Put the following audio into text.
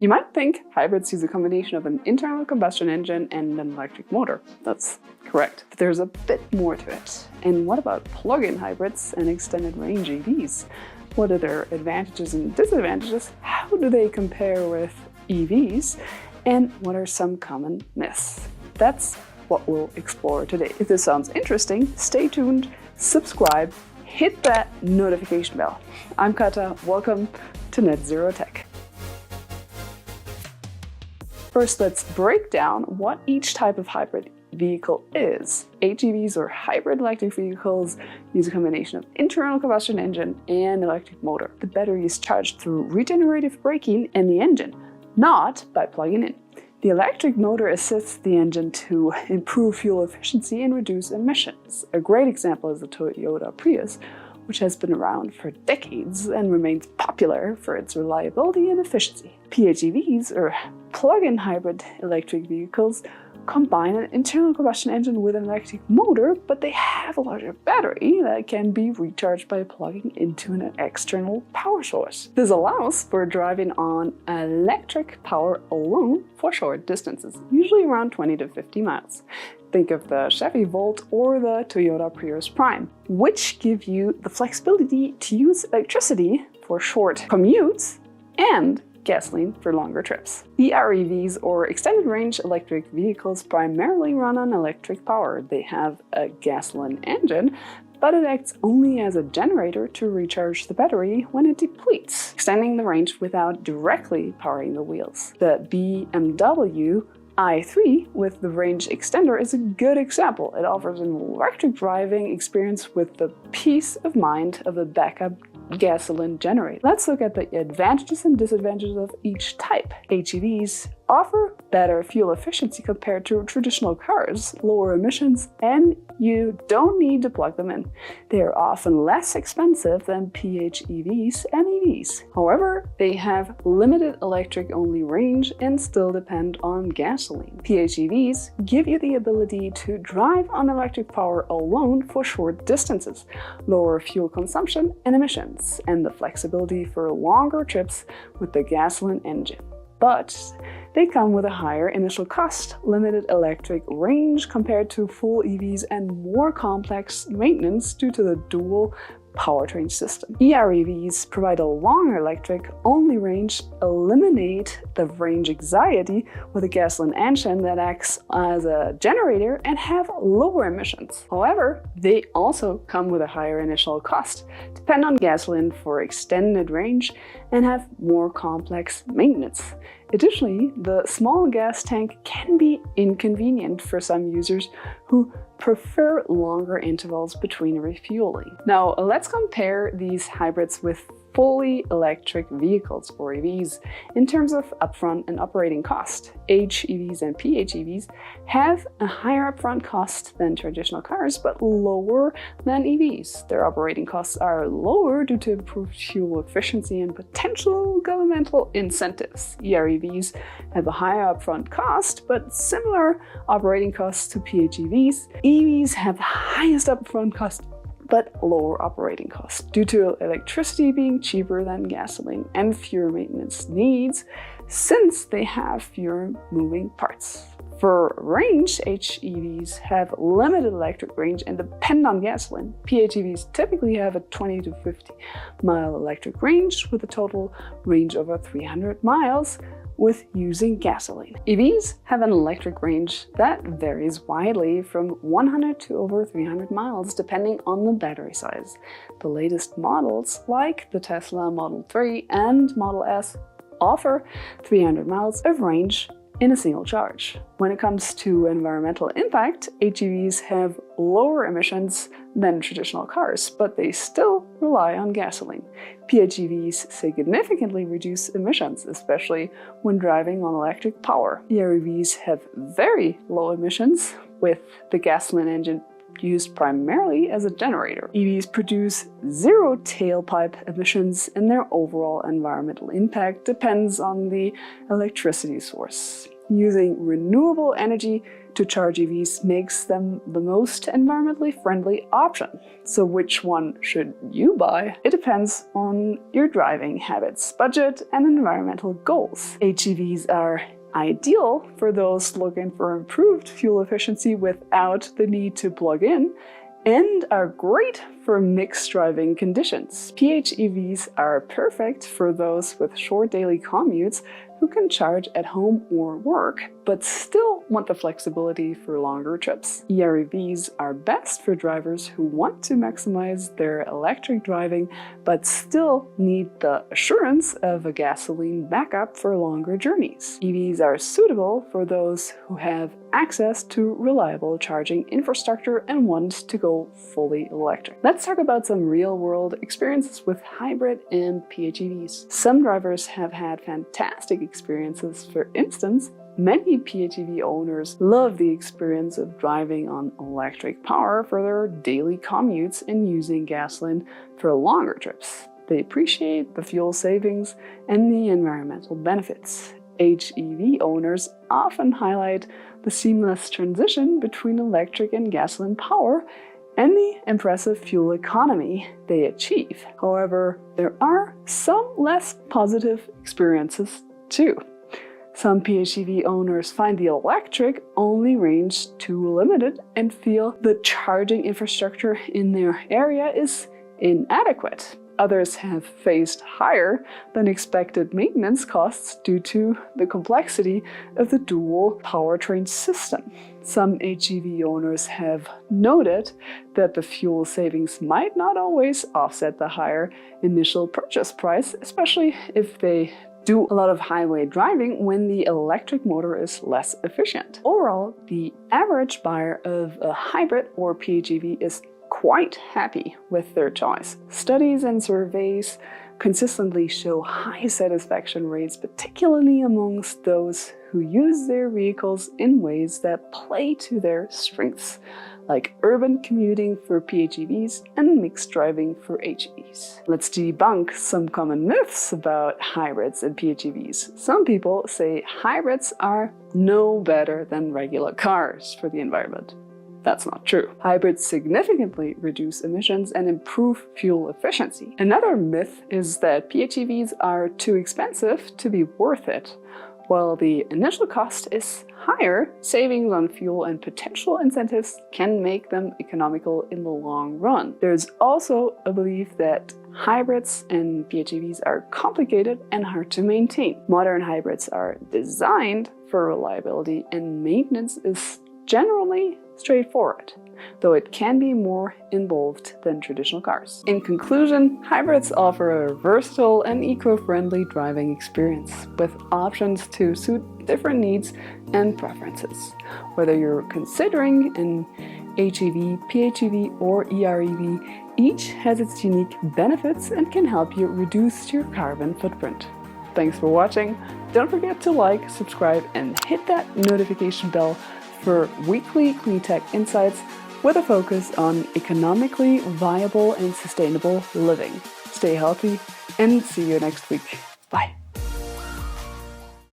You might think hybrids use a combination of an internal combustion engine and an electric motor. That's correct, but there's a bit more to it. And what about plug-in hybrids and extended range EVs? What are their advantages and disadvantages? How do they compare with EVs? And what are some common myths? That's what we'll explore today. If this sounds interesting, stay tuned, subscribe, hit that notification bell. I'm Kata, welcome to Net Zero Tech. First, let's break down what each type of hybrid vehicle is. HEVs, or hybrid electric vehicles, use a combination of internal combustion engine and electric motor. The battery is charged through regenerative braking in the engine, not by plugging in. The electric motor assists the engine to improve fuel efficiency and reduce emissions. A great example is the Toyota Prius, which has been around for decades and remains popular for its reliability and efficiency. PHEVs, or plug-in hybrid electric vehicles, combine an internal combustion engine with an electric motor, but they have a larger battery that can be recharged by plugging into an external power source. This allows for driving on electric power alone for short distances, usually around 20 to 50 miles. Think of the Chevy Volt or the Toyota Prius Prime, which give you the flexibility to use electricity for short commutes and gasoline for longer trips. EREVs, or extended range electric vehicles, primarily run on electric power. They have a gasoline engine, but it acts only as a generator to recharge the battery when it depletes, extending the range without directly powering the wheels. The BMW i3 with the range extender is a good example. It offers an electric driving experience with the peace of mind of a backup gasoline generator. Let's look at the advantages and disadvantages of each type. HEVs offer better fuel efficiency compared to traditional cars, lower emissions, and you don't need to plug them in. They are often less expensive than PHEVs and EVs. However, they have limited electric-only range and still depend on gasoline. PHEVs give you the ability to drive on electric power alone for short distances, lower fuel consumption and emissions, and the flexibility for longer trips with the gasoline engine. But they come with a higher initial cost, limited electric range compared to full EVs, and more complex maintenance due to the dual powertrain system. EREVs provide a longer electric-only range, eliminate the range anxiety with a gasoline engine that acts as a generator, and have lower emissions. However, they also come with a higher initial cost, depend on gasoline for extended range, and have more complex maintenance. Additionally, the small gas tank can be inconvenient for some users who prefer longer intervals between refueling. Now, let's compare these hybrids with fully electric vehicles, or EVs, in terms of upfront and operating cost. HEVs and PHEVs have a higher upfront cost than traditional cars, but lower than EVs. Their operating costs are lower due to improved fuel efficiency and potential governmental incentives. EREVs have a higher upfront cost, but similar operating costs to PHEVs. EVs have the highest upfront cost but lower operating costs due to electricity being cheaper than gasoline and fewer maintenance needs since they have fewer moving parts. For range, HEVs have limited electric range and depend on gasoline. PHEVs typically have a 20 to 50 mile electric range with a total range over 300 miles with using gasoline. EVs have an electric range that varies widely from 100 to over 300 miles depending on the battery size. The latest models, like the Tesla Model 3 and Model S, offer 300 miles of range in a single charge. When it comes to environmental impact, HEVs have lower emissions than traditional cars, but they still rely on gasoline. PHEVs significantly reduce emissions, especially when driving on electric power. EREVs have very low emissions, with the gasoline engine used primarily as a generator. EVs produce zero tailpipe emissions, and their overall environmental impact depends on the electricity source. Using renewable energy to charge EVs makes them the most environmentally friendly option. So which one should you buy? It depends on your driving habits, budget, and environmental goals. HEVs are ideal for those looking for improved fuel efficiency without the need to plug in, and are great for mixed driving conditions. PHEVs are perfect for those with short daily commutes who can charge at home or work, but still want the flexibility for longer trips. EREVs are best for drivers who want to maximize their electric driving, but still need the assurance of a gasoline backup for longer journeys. EVs are suitable for those who have access to reliable charging infrastructure and want to go fully electric. Let's talk about some real-world experiences with hybrid and PHEVs. Some drivers have had fantastic experiences. For instance, many PHEV owners love the experience of driving on electric power for their daily commutes and using gasoline for longer trips. They appreciate the fuel savings and the environmental benefits. HEV owners often highlight the seamless transition between electric and gasoline power and the impressive fuel economy they achieve. However, there are some less positive experiences too. Some PHEV owners find the electric only range too limited and feel the charging infrastructure in their area is inadequate. Others have faced higher than expected maintenance costs due to the complexity of the dual powertrain system. Some HEV owners have noted that the fuel savings might not always offset the higher initial purchase price, especially if they do a lot of highway driving when the electric motor is less efficient. Overall, the average buyer of a hybrid or PHEV is quite happy with their choice. Studies and surveys consistently show high satisfaction rates, particularly amongst those who use their vehicles in ways that play to their strengths, like urban commuting for PHEVs and mixed driving for HEVs. Let's debunk some common myths about hybrids and PHEVs. Some people say hybrids are no better than regular cars for the environment. That's not true. Hybrids significantly reduce emissions and improve fuel efficiency. Another myth is that PHEVs are too expensive to be worth it. While the initial cost is higher, savings on fuel and potential incentives can make them economical in the long run. There's also a belief that hybrids and PHEVs are complicated and hard to maintain. Modern hybrids are designed for reliability, and maintenance is generally straightforward, though it can be more involved than traditional cars. In conclusion, hybrids offer a versatile and eco-friendly driving experience with options to suit different needs and preferences. Whether you're considering an HEV, PHEV, or EREV, each has its unique benefits and can help you reduce your carbon footprint. Thanks for watching. Don't forget to like, subscribe, and hit that notification bell for weekly clean tech insights with a focus on economically viable and sustainable living. Stay healthy and see you next week. Bye.